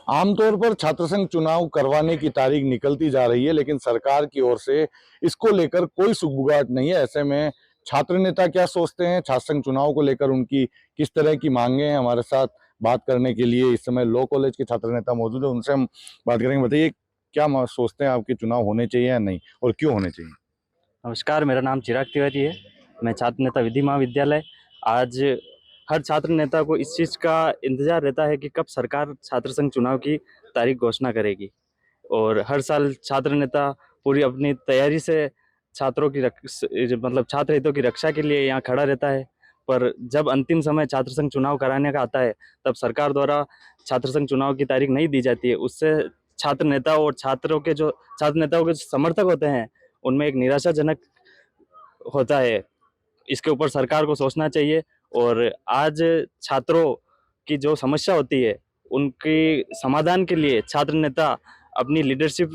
आमतौर पर छात्र संघ चुनाव करवाने की तारीख निकलती जा रही है, लेकिन सरकार की ओर से इसको लेकर कोई सुगबुगाहट नहीं है। ऐसे में छात्र नेता क्या सोचते हैं, छात्र संघ चुनाव को लेकर उनकी किस तरह की मांगे हैं, हमारे साथ बात करने के लिए इस समय लॉ कॉलेज के छात्र नेता मौजूद है, उनसे हम बात करेंगे। बताइए, क्या सोचते हैं, आपके चुनाव होने चाहिए या नहीं, और क्यों होने चाहिए? नमस्कार, मेरा नाम चिराग तिवारी है। मैं छात्र नेता विधि महाविद्यालय। आज हर छात्र नेता को इस चीज़ का इंतजार रहता है कि कब सरकार छात्र संघ चुनाव की तारीख घोषणा करेगी, और हर साल छात्र नेता पूरी अपनी तैयारी से छात्रों की मतलब छात्र हितों की रक्षा के लिए यहाँ खड़ा रहता है। पर जब अंतिम समय छात्र संघ चुनाव कराने का आता है, तब सरकार द्वारा छात्र संघ चुनाव की तारीख नहीं दी जाती है। उससे छात्र नेता और छात्र नेताओं के जो समर्थक होते हैं, उनमें एक निराशाजनक होता है। इसके ऊपर सरकार को सोचना चाहिए। और आज छात्रों की जो समस्या होती है, उनकी समाधान के लिए छात्र नेता अपनी लीडरशिप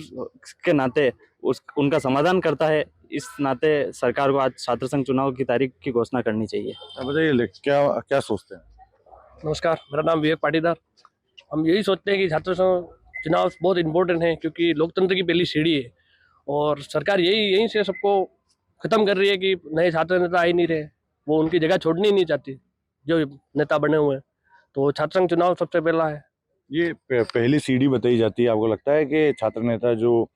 के नाते उनका समाधान करता है। इस नाते सरकार को आज छात्र संघ चुनाव की तारीख की घोषणा करनी चाहिए। बताइए, क्या क्या सोचते हैं? नमस्कार, मेरा नाम विवेक पाटीदार। हम यही सोचते हैं कि छात्र संघ चुनाव बहुत इम्पोर्टेंट है, क्योंकि लोकतंत्र की पहली सीढ़ी है। और सरकार यहीं से सबको खत्म कर रही है कि नए छात्र नेता आ ही नहीं रहे, वो उनकी जगह छोड़नी ही नहीं चाहती जो नेता बने हुए हैं। तो छात्र संघ चुनाव सबसे पहला है। ये पहली सीढ़ी बताई जाती है। आपको लगता है कि छात्र नेता जो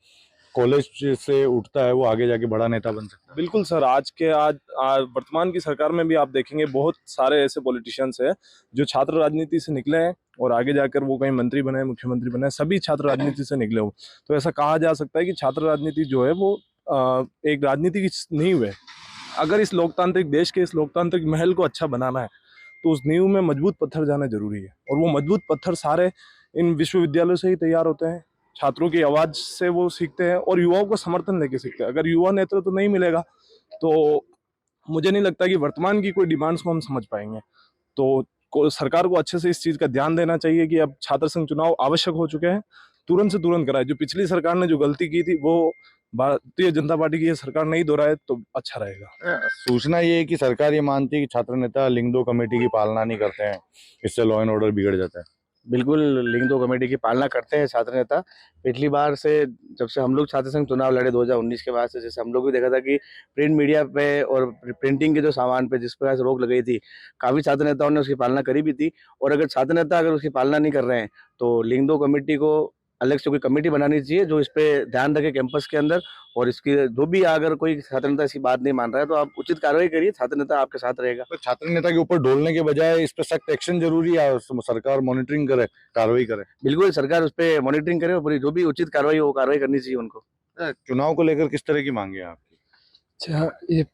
कॉलेज से उठता है वो आगे जाके बड़ा नेता बन सकता है? बिल्कुल सर, आज वर्तमान की सरकार में भी आप देखेंगे बहुत सारे ऐसे पॉलिटिशियंस हैं जो छात्र राजनीति से निकले हैं और आगे जाकर वो कहीं मंत्री बने, मुख्यमंत्री बने, सभी छात्र राजनीति से निकले हो। तो ऐसा कहा जा सकता है कि छात्र राजनीति जो है वो एक राजनीति की नींव है। अगर इस लोकतांत्रिक देश के इस लोकतांत्रिक महल को अच्छा बनाना है तो उस नींव में मजबूत पत्थर जाना जरूरी है, और वो मजबूत पत्थर सारे इन विश्वविद्यालयों से ही तैयार होते हैं। छात्रों की आवाज से वो सीखते हैं और युवाओं को समर्थन लेके सीखते हैं। अगर युवा नेतृत्व तो नहीं मिलेगा तो मुझे नहीं लगता कि वर्तमान की कोई डिमांड्स को हम समझ पाएंगे। तो सरकार को अच्छे से इस चीज का ध्यान देना चाहिए कि अब छात्र संघ चुनाव आवश्यक हो चुके हैं, तुरंत से तुरंत कराए। जो पिछली सरकार ने जो गलती की थी वो भारतीय जनता पार्टी की ये सरकार नहीं दोहराए तो अच्छा रहेगा। सूचना ये है कि सरकार ये मानती है कि छात्र नेता लिंग दो कमेटी की पालना नहीं करते हैं, इससे लॉ एंड ऑर्डर बिगड़ जाता है। बिल्कुल, लिंग दो कमेटी की पालना करते हैं छात्र नेता। पिछली बार से जब से हम लोग छात्र संघ चुनाव लड़े 2019 के बाद से, जैसे हम लोग भी देखा था कि प्रिंट मीडिया पे और प्रिंटिंग के जो सामान पे जिस प्रकार से रोक लगाई थी, काफ़ी छात्र नेताओं ने उसकी पालना करी भी थी। और अगर छात्र नेता अगर उसकी पालना नहीं कर रहे हैं तो लिंग दो कमेटी को अलग से कोई कमेटी बनानी चाहिए जो इस पे ध्यान रखे कैंपस के अंदर। और इसकी जो भी अगर कोई छात्र नेता इसकी बात नहीं मान रहा है तो आप उचित कार्रवाई करिए, छात्र नेता आपके साथ रहेगा। तो छात्र नेता के ऊपर डोलने के बजाय इस पर सख्त एक्शन जरूरी है, सरकार मॉनिटरिंग करे, कार्रवाई करे। बिल्कुल, सरकार उस पर मॉनिटरिंग करे और जो भी उचित कार्रवाई हो वो कार्रवाई करनी चाहिए उनको। चुनाव को लेकर किस तरह की मांगे हैं आपकी? ये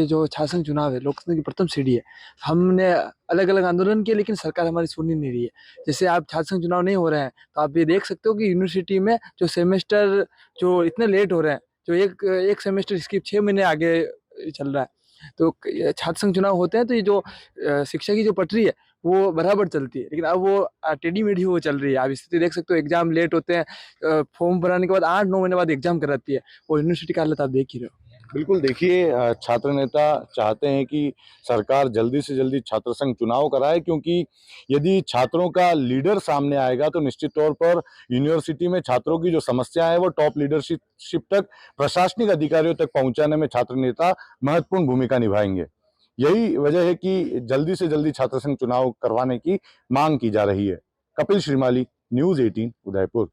जो छात्र संघ चुनाव है, लोकतंत्र की प्रथम सीढ़ी है। हमने अलग अलग आंदोलन किए, लेकिन सरकार हमारी सुन ही नहीं रही है। जैसे आप छात्र संघ चुनाव नहीं हो रहे हैं तो आप ये देख सकते हो कि यूनिवर्सिटी में जो सेमेस्टर जो इतने लेट हो रहे हैं, जो एक सेमेस्टर इसकी 6 महीने आगे चल रहा है। तो छात्र संघ चुनाव होते हैं तो ये जो शिक्षा की जो पटरी है वो बराबर चलती है, लेकिन अब वो टेढ़ी मेढ़ी वो चल रही है। आप स्थिति देख सकते हो, एग्जाम लेट होते हैं, फॉर्म भराने के बाद 8-9 महीने बाद एग्जाम कराती है। और यूनिवर्सिटी का हालत आप देख ही रहे हो। बिल्कुल, देखिए, छात्र नेता चाहते हैं कि सरकार जल्दी से जल्दी छात्र संघ चुनाव कराए, क्योंकि यदि छात्रों का लीडर सामने आएगा तो निश्चित तौर पर यूनिवर्सिटी में छात्रों की जो समस्या है वो टॉप लीडरशिप तक, प्रशासनिक अधिकारियों तक पहुंचाने में छात्र नेता महत्वपूर्ण भूमिका निभाएंगे। यही वजह है कि जल्दी से जल्दी छात्र संघ चुनाव करवाने की मांग की जा रही है। कपिल श्रीमाली, न्यूज़ 18, उदयपुर।